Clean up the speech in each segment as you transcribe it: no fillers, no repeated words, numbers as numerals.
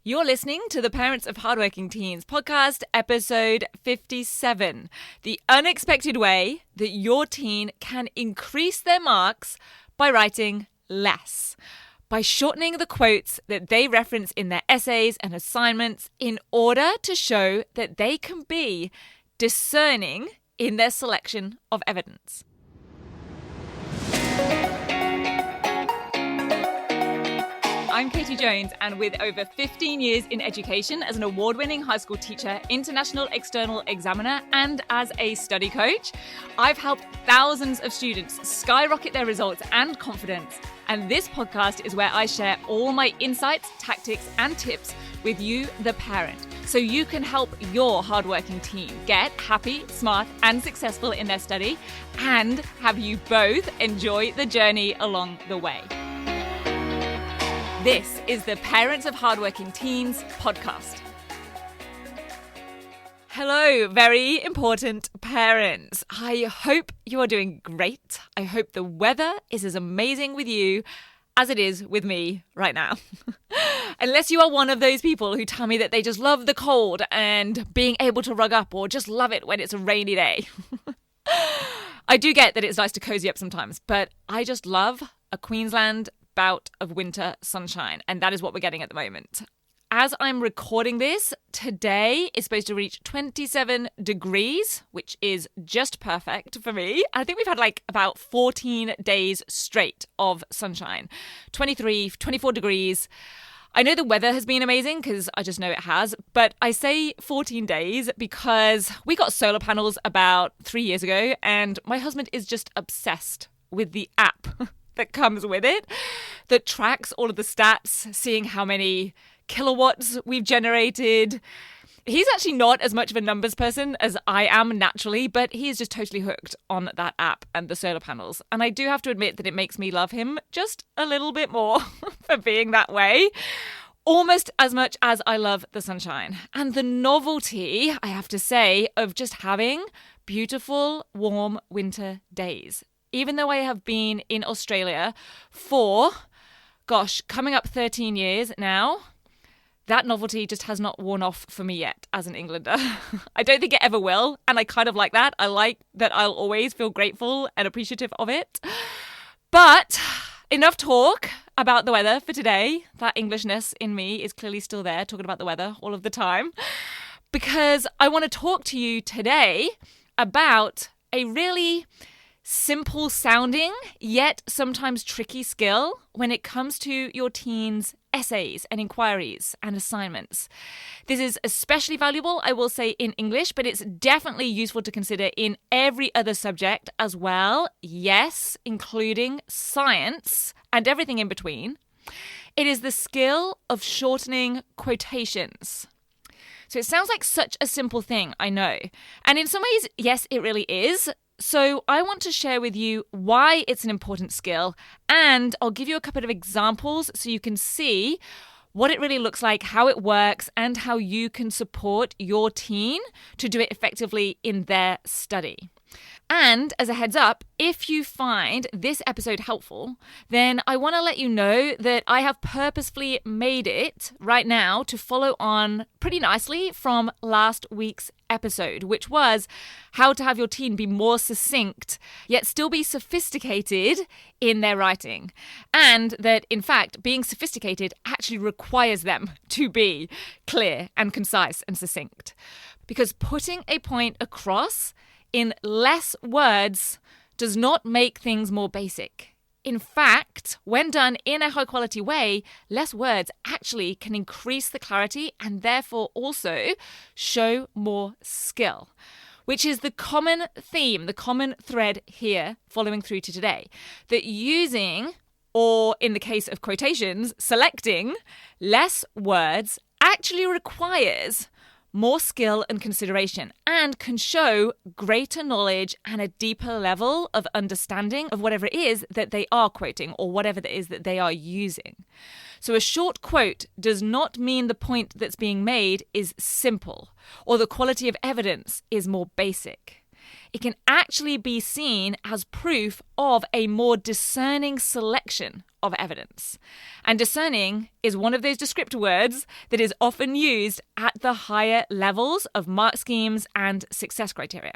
You're listening to the Parents of Hardworking Teens podcast, episode 57, the unexpected way that your teen can increase their marks by writing less, by shortening the quotes that they reference in their essays and assignments in order to show that they can be discerning in their selection of evidence. I'm Katie Jones, and with over 15 years in education as an award-winning high school teacher, international external examiner, and as a study coach, I've helped thousands of students skyrocket their results and confidence. And this podcast is where I share all my insights, tactics, and tips with you, the parent, so you can help your hardworking teen get happy, smart, and successful in their study, and have you both enjoy the journey along the way. This is the Parents of Hardworking Teens podcast. Hello, very important parents. I hope you are doing great. I hope the weather is as amazing with you as it is with me right now. Unless you are one of those people who tell me that they just love the cold and being able to rug up, or just love it when it's a rainy day. I do get that it's nice to cozy up sometimes, but I just love a Queensland bout of winter sunshine, and that is what we're getting at the moment. As I'm recording this, today is supposed to reach 27 degrees, which is just perfect for me. I think we've had about 14 days straight of sunshine. 23, 24 degrees. I know the weather has been amazing because I just know it has, but I say 14 days because we got solar panels about 3 years ago, and my husband is just obsessed with the app that comes with it, that tracks all of the stats, seeing how many kilowatts we've generated. He's actually not as much of a numbers person as I am naturally, but he is just totally hooked on that app and the solar panels. And I do have to admit that it makes me love him just a little bit more for being that way, almost as much as I love the sunshine. And the novelty, I have to say, of just having beautiful, warm winter days. Even though I have been in Australia for, coming up 13 years now, that novelty just has not worn off for me yet as an Englander. I don't think it ever will, and I kind of like that. I like that I'll always feel grateful and appreciative of it. But enough talk about the weather for today. That Englishness in me is clearly still there, talking about the weather all of the time, because I want to talk to you today about a really simple sounding, yet sometimes tricky skill when it comes to your teens' essays and inquiries and assignments. This is especially valuable, I will say, in English, but it's definitely useful to consider in every other subject as well. Yes, including science and everything in between. It is the skill of shortening quotations. So it sounds like such a simple thing, I know. And in some ways, yes, it really is. So I want to share with you why it's an important skill, and I'll give you a couple of examples so you can see what it really looks like, how it works, and how you can support your teen to do it effectively in their study. And as a heads up, if you find this episode helpful, then I want to let you know that I have purposefully made it right now to follow on pretty nicely from last week's episode, which was how to have your teen be more succinct, yet still be sophisticated in their writing. And that, in fact, being sophisticated actually requires them to be clear and concise and succinct. Because putting a point across in less words does not make things more basic. In fact, when done in a high quality way, less words actually can increase the clarity and therefore also show more skill, which is the common theme, the common thread here following through to today. That using, or in the case of quotations, selecting less words actually requires more skill and consideration, and can show greater knowledge and a deeper level of understanding of whatever it is that they are quoting or whatever it is that they are using. So a short quote does not mean the point that's being made is simple or the quality of evidence is more basic. it can actually be seen as proof of a more discerning selection of evidence. And discerning is one of those descriptor words that is often used at the higher levels of mark schemes and success criteria.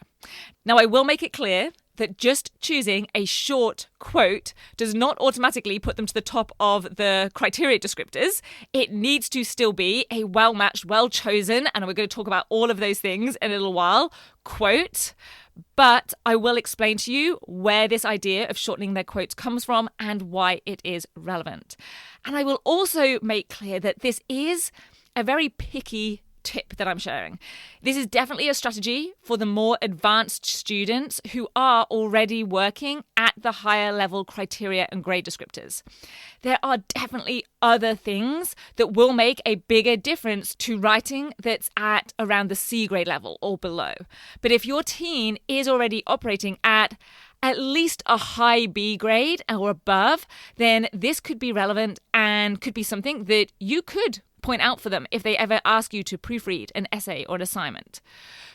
Now, I will make it clear that just choosing a short quote does not automatically put them to the top of the criteria descriptors. It needs to still be a well-matched, well-chosen, and we're going to talk about all of those things in a little while, quote. But I will explain to you where this idea of shortening their quotes comes from and why it is relevant. And I will also make clear that this is a very picky tip that I'm sharing. This is definitely a strategy for the more advanced students who are already working at the higher level criteria and grade descriptors. There are definitely other things that will make a bigger difference to writing that's at around the C grade level or below. But if your teen is already operating at least a high B grade or above, then this could be relevant and could be something that you could point out for them if they ever ask you to proofread an essay or an assignment.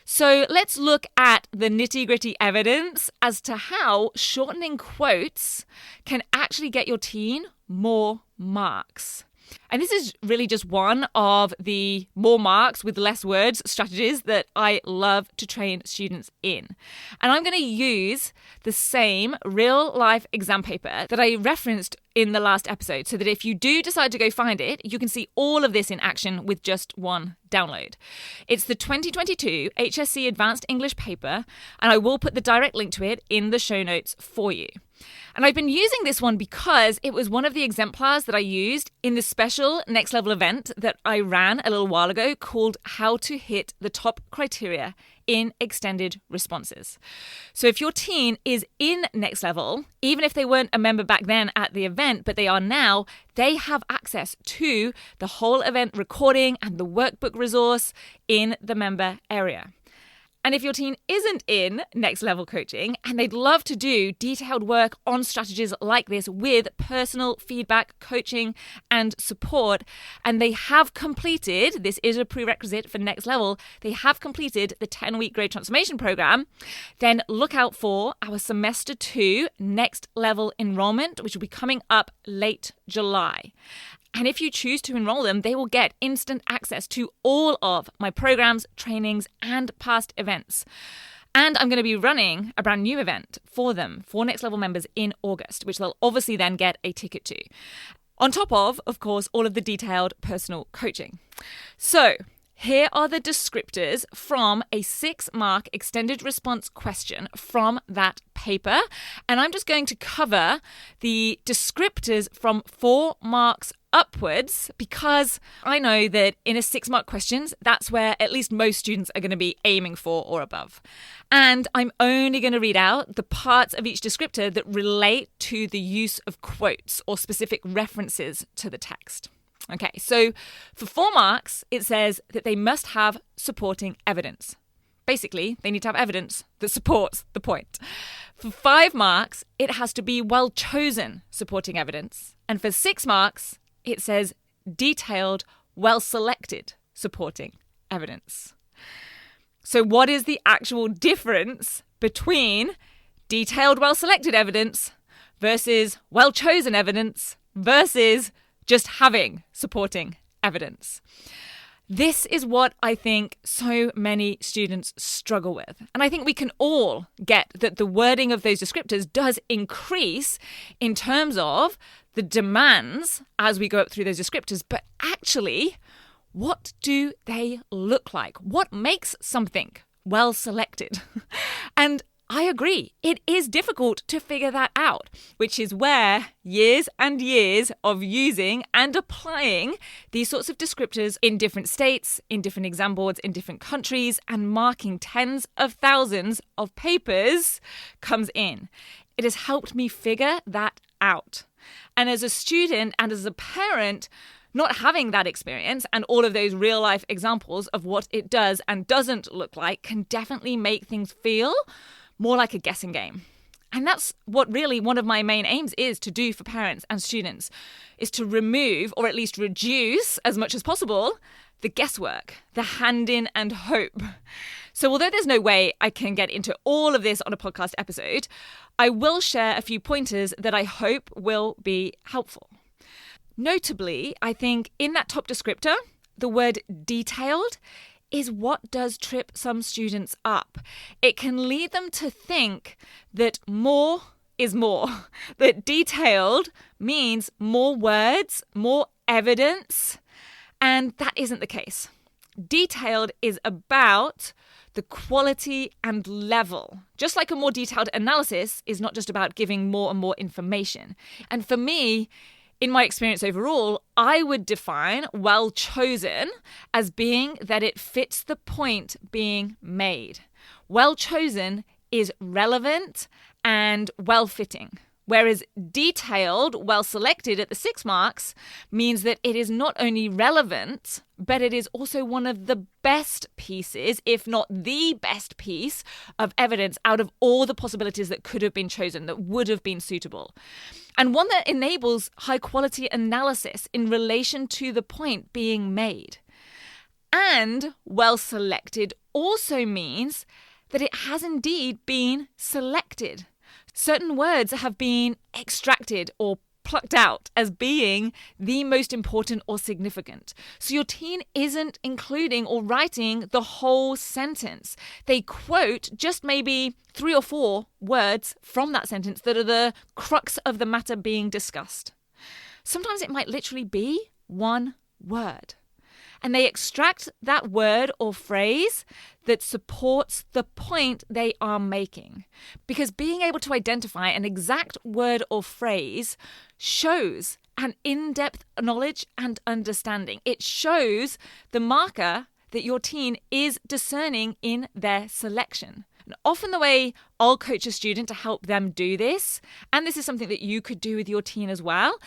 So let's look at the nitty-gritty evidence as to how shortening quotes can actually get your teen more marks. And this is really just one of the more marks with less words strategies that I love to train students in. And I'm going to use the same real life exam paper that I referenced in the last episode so that if you do decide to go find it, you can see all of this in action with just one download. It's the 2022 HSC Advanced English paper, and I will put the direct link to it in the show notes for you. And I've been using this one because it was one of the exemplars that I used in the special next level event that I ran a little while ago called How to Hit the Top Criteria in Extended Responses. So if your teen is in next level, even if they weren't a member back then at the event, but they are now, they have access to the whole event recording and the workbook resource in the member area. And if your teen isn't in next level coaching and they'd love to do detailed work on strategies like this with personal feedback, coaching and support, and they have completed, this is a prerequisite for next level, they have completed the 10-week grade transformation program, then look out for our semester 2 next level enrollment, which will be coming up late July. And if you choose to enroll them, they will get instant access to all of my programs, trainings, and past events. And I'm going to be running a brand new event for them, for Next Level members in August, which they'll obviously then get a ticket to. On top of course, all of the detailed personal coaching. So here are the descriptors from a 6-mark extended response question from that paper. And I'm just going to cover the descriptors from 4 marks upwards because I know that in a 6-mark questions, that's where at least most students are going to be aiming for or above. And I'm only going to read out the parts of each descriptor that relate to the use of quotes or specific references to the text. Okay, so for 4 marks, it says that they must have supporting evidence. Basically, they need to have evidence that supports the point. For 5 marks, it has to be well-chosen supporting evidence. And for 6 marks, it says detailed, well-selected supporting evidence. So what is the actual difference between detailed, well-selected evidence versus well-chosen evidence versus just having supporting evidence? This is what I think so many students struggle with. And I think we can all get that the wording of those descriptors does increase in terms of the demands as we go up through those descriptors. But actually, what do they look like? What makes something well selected? And I agree, it is difficult to figure that out, which is where years and years of using and applying these sorts of descriptors in different states, in different exam boards, in different countries, and marking tens of thousands of papers comes in. It has helped me figure that out. And as a student and as a parent, not having that experience and all of those real life examples of what it does and doesn't look like can definitely make things feel more like a guessing game. And that's what really one of my main aims is to do for parents and students, is to remove, or at least reduce as much as possible, the guesswork, the hand-in and hope. So although there's no way I can get into all of this on a podcast episode, I will share a few pointers that I hope will be helpful. Notably, I think in that top descriptor, the word detailed is what does trip some students up. It can lead them to think that more is more, that detailed means more words, more evidence, and that isn't the case. Detailed is about the quality and level. Just like a more detailed analysis is not just about giving more and more information. And for me, in my experience overall, I would define well chosen as being that it fits the point being made. Well chosen is relevant and well fitting. Whereas detailed, well selected at the 6 marks means that it is not only relevant, but it is also one of the best pieces, if not the best piece of evidence out of all the possibilities that could have been chosen, that would have been suitable. And one that enables high quality analysis in relation to the point being made. And well selected also means that it has indeed been selected. Certain words have been extracted or plucked out as being the most important or significant. So your teen isn't including or writing the whole sentence. They quote just maybe 3 or 4 words from that sentence that are the crux of the matter being discussed. Sometimes it might literally be one word. And they extract that word or phrase that supports the point they are making. Because being able to identify an exact word or phrase shows an in-depth knowledge and understanding. It shows the marker that your teen is discerning in their selection. And often the way I'll coach a student to help them do this, and this is something that you could do with your teen as well,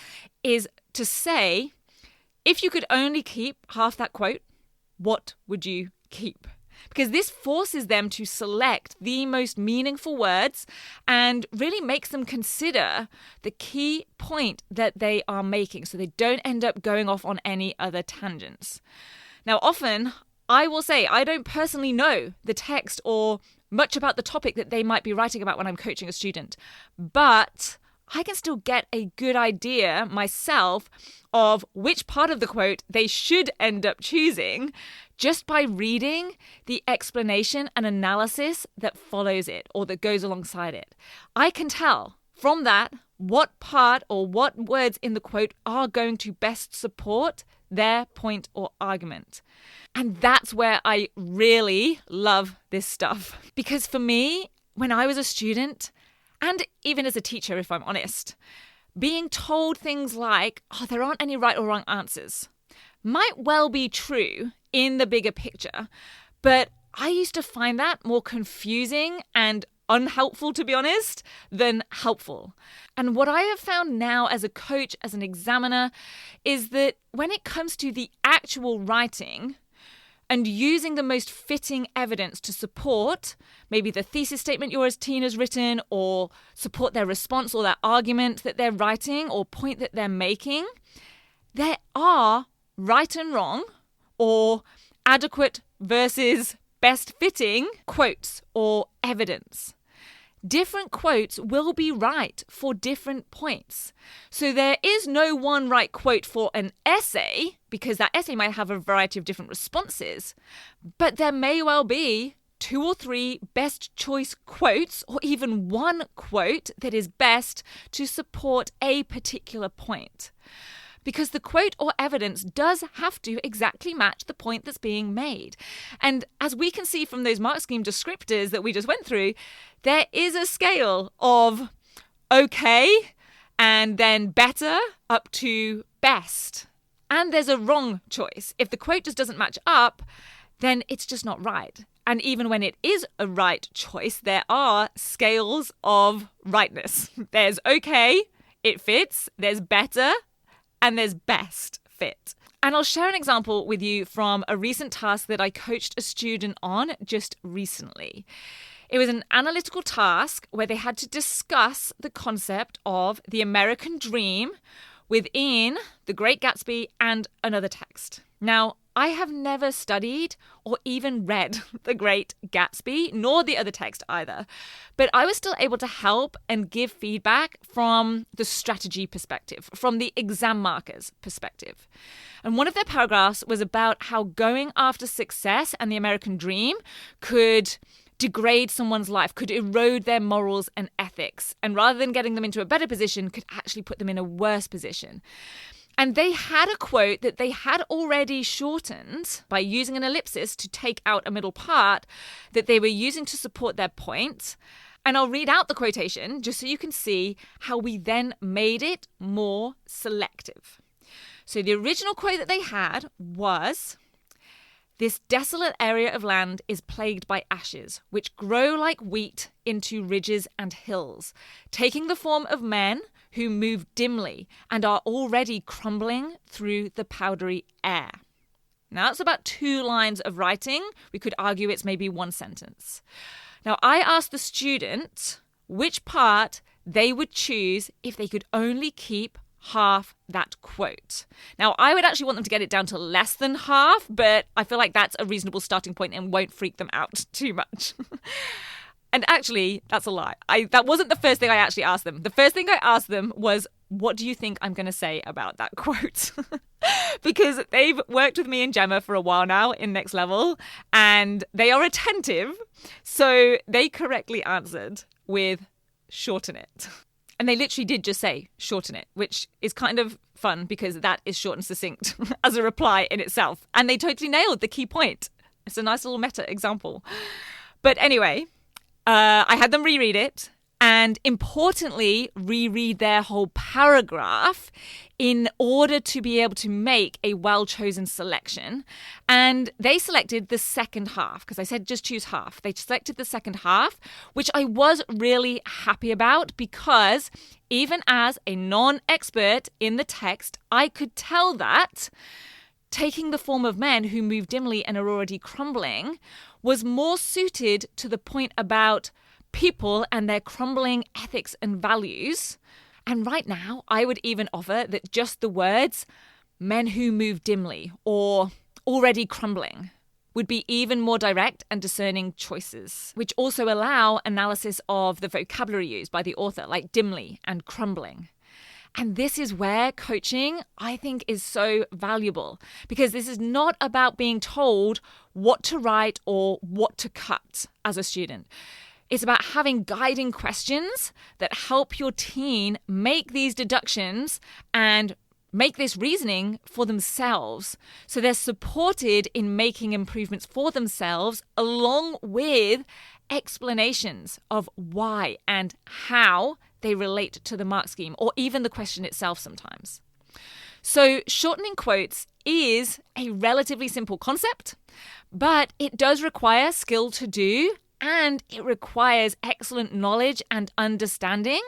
is to say, if you could only keep half that quote, what would you keep? Because this forces them to select the most meaningful words and really makes them consider the key point that they are making so they don't end up going off on any other tangents. Now, often I will say I don't personally know the text or much about the topic that they might be writing about when I'm coaching a student, but I can still get a good idea myself of which part of the quote they should end up choosing just by reading the explanation and analysis that follows it or that goes alongside it. I can tell from that what part or what words in the quote are going to best support their point or argument. And that's where I really love this stuff. Because for me, when I was a student, and even as a teacher, if I'm honest, being told things like, there aren't any right or wrong answers, might well be true in the bigger picture, but I used to find that more confusing and unhelpful, to be honest, than helpful. And what I have found now as a coach, as an examiner, is that when it comes to the actual writing, and using the most fitting evidence to support maybe the thesis statement your teen has written or support their response or their argument that they're writing or point that they're making, there are right and wrong or adequate versus best fitting quotes or evidence. Different quotes will be right for different points. So there is no one right quote for an essay, because that essay might have a variety of different responses, but there may well be 2 or 3 best choice quotes, or even one quote that is best to support a particular point. Because the quote or evidence does have to exactly match the point that's being made. And as we can see from those mark scheme descriptors that we just went through, there is a scale of okay and then better up to best. And there's a wrong choice. If the quote just doesn't match up, then it's just not right. And even when it is a right choice, there are scales of rightness. There's okay, it fits, there's better, and there's best fit. And I'll share an example with you from a recent task that I coached a student on just recently. It was an analytical task where they had to discuss the concept of the American dream within The Great Gatsby and another text. Now, I have never studied or even read The Great Gatsby, nor the other text either, but I was still able to help and give feedback from the strategy perspective, from the exam markers perspective. And one of their paragraphs was about how going after success and the American dream could degrade someone's life, could erode their morals and ethics, and rather than getting them into a better position, could actually put them in a worse position. And they had a quote that they had already shortened by using an ellipsis to take out a middle part that they were using to support their point. And I'll read out the quotation just so you can see how we then made it more selective. So the original quote that they had was, "This desolate area of land is plagued by ashes, which grow like wheat into ridges and hills, taking the form of men who move dimly and are already crumbling through the powdery air." Now, that's about 2 lines of writing. We could argue it's maybe 1 sentence. Now, I asked the student which part they would choose if they could only keep half that quote. Now, I would actually want them to get it down to less than half, but I feel like that's a reasonable starting point and won't freak them out too much. And actually, that's a lie. That wasn't the first thing I actually asked them. The first thing I asked them was, what do you think I'm going to say about that quote? Because they've worked with me and Gemma for a while now in Next Level, and they are attentive. So they correctly answered with shorten it. And they literally did just say shorten it, which is kind of fun because that is short and succinct as a reply in itself. And they totally nailed the key point. It's a nice little meta example. But anyway, I had them reread it and importantly, reread their whole paragraph in order to be able to make a well-chosen selection. And they selected the second half because I said just choose half. They selected the second half, which I was really happy about because even as a non-expert in the text, I could tell that taking the form of men who move dimly and are already crumbling was more suited to the point about people and their crumbling ethics and values. And right now, I would even offer that just the words men who move dimly or already crumbling would be even more direct and discerning choices, which also allow analysis of the vocabulary used by the author, like dimly and crumbling. And this is where coaching, I think, is so valuable because this is not about being told what to write or what to cut as a student. It's about having guiding questions that help your teen make these deductions and make this reasoning for themselves. So they're supported in making improvements for themselves along with explanations of why and how they relate to the mark scheme or even the question itself sometimes. So shortening quotes is a relatively simple concept, but it does require skill to do. And it requires excellent knowledge and understanding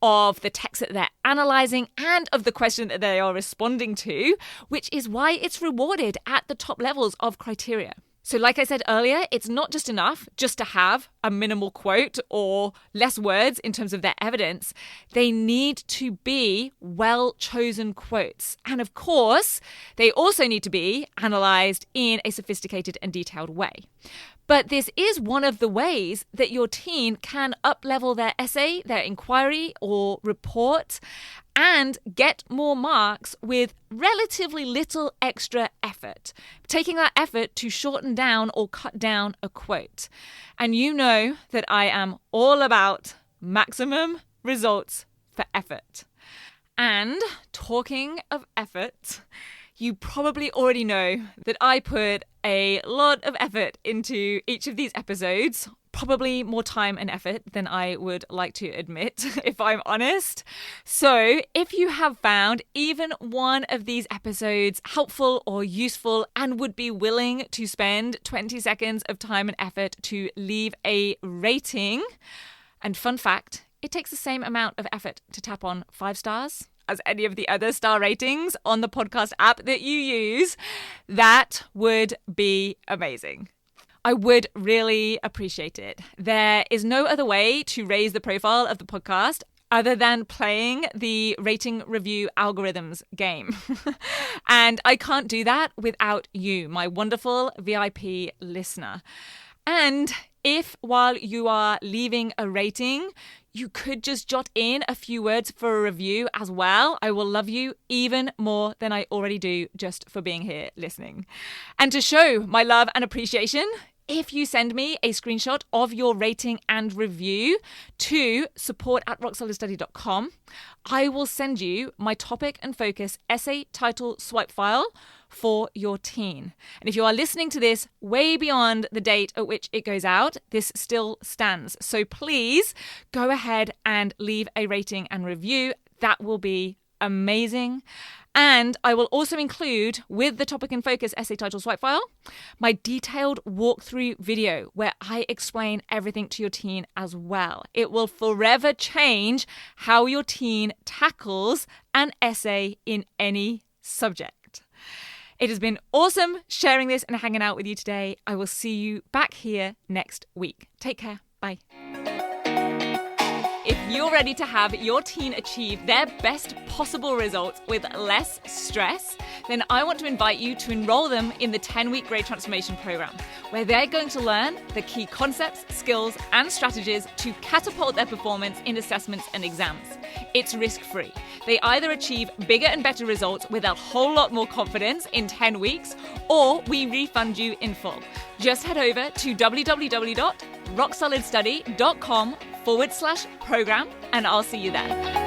of the text that they're analysing and of the question that they are responding to, which is why it's rewarded at the top levels of criteria. So like I said earlier, it's not just enough just to have a minimal quote or less words in terms of their evidence. They need to be well-chosen quotes. And of course, they also need to be analysed in a sophisticated and detailed way. But this is one of the ways that your teen can up-level their essay, their inquiry or report and get more marks with relatively little extra effort, taking that effort to shorten down or cut down a quote. And you know that I am all about maximum results for effort. And talking of effort, you probably already know that I put a lot of effort into each of these episodes, probably more time and effort than I would like to admit, if I'm honest. So if you have found even one of these episodes helpful or useful and would be willing to spend 20 seconds of time and effort to leave a rating, and fun fact, it takes the same amount of effort to tap on 5 stars as any of the other star ratings on the podcast app that you use, that would be amazing. I would really appreciate it. There is no other way to raise the profile of the podcast other than playing the rating review algorithms game. And I can't do that without you, my wonderful VIP listener. And if while you are leaving a rating, you could just jot in a few words for a review as well, I will love you even more than I already do just for being here listening. And to show my love and appreciation, if you send me a screenshot of your rating and review to support@rocksolidstudy.com, I will send you my topic and focus essay title swipe file for your teen. And if you are listening to this way beyond the date at which it goes out, this still stands. So please go ahead and leave a rating and review. That will be amazing. And I will also include, with the topic and focus essay title swipe file, my detailed walkthrough video where I explain everything to your teen as well. It will forever change how your teen tackles an essay in any subject. It has been awesome sharing this and hanging out with you today. I will see you back here next week. Take care. Bye. If you're ready to have your teen achieve their best possible results with less stress, then I want to invite you to enroll them in the 10-week Grade Transformation Program, where they're going to learn the key concepts, skills, and strategies to catapult their performance in assessments and exams. It's risk-free. They either achieve bigger and better results with a whole lot more confidence in 10 weeks, or we refund you in full. Just head over to www.rocksolidstudy.com/program, and I'll see you there.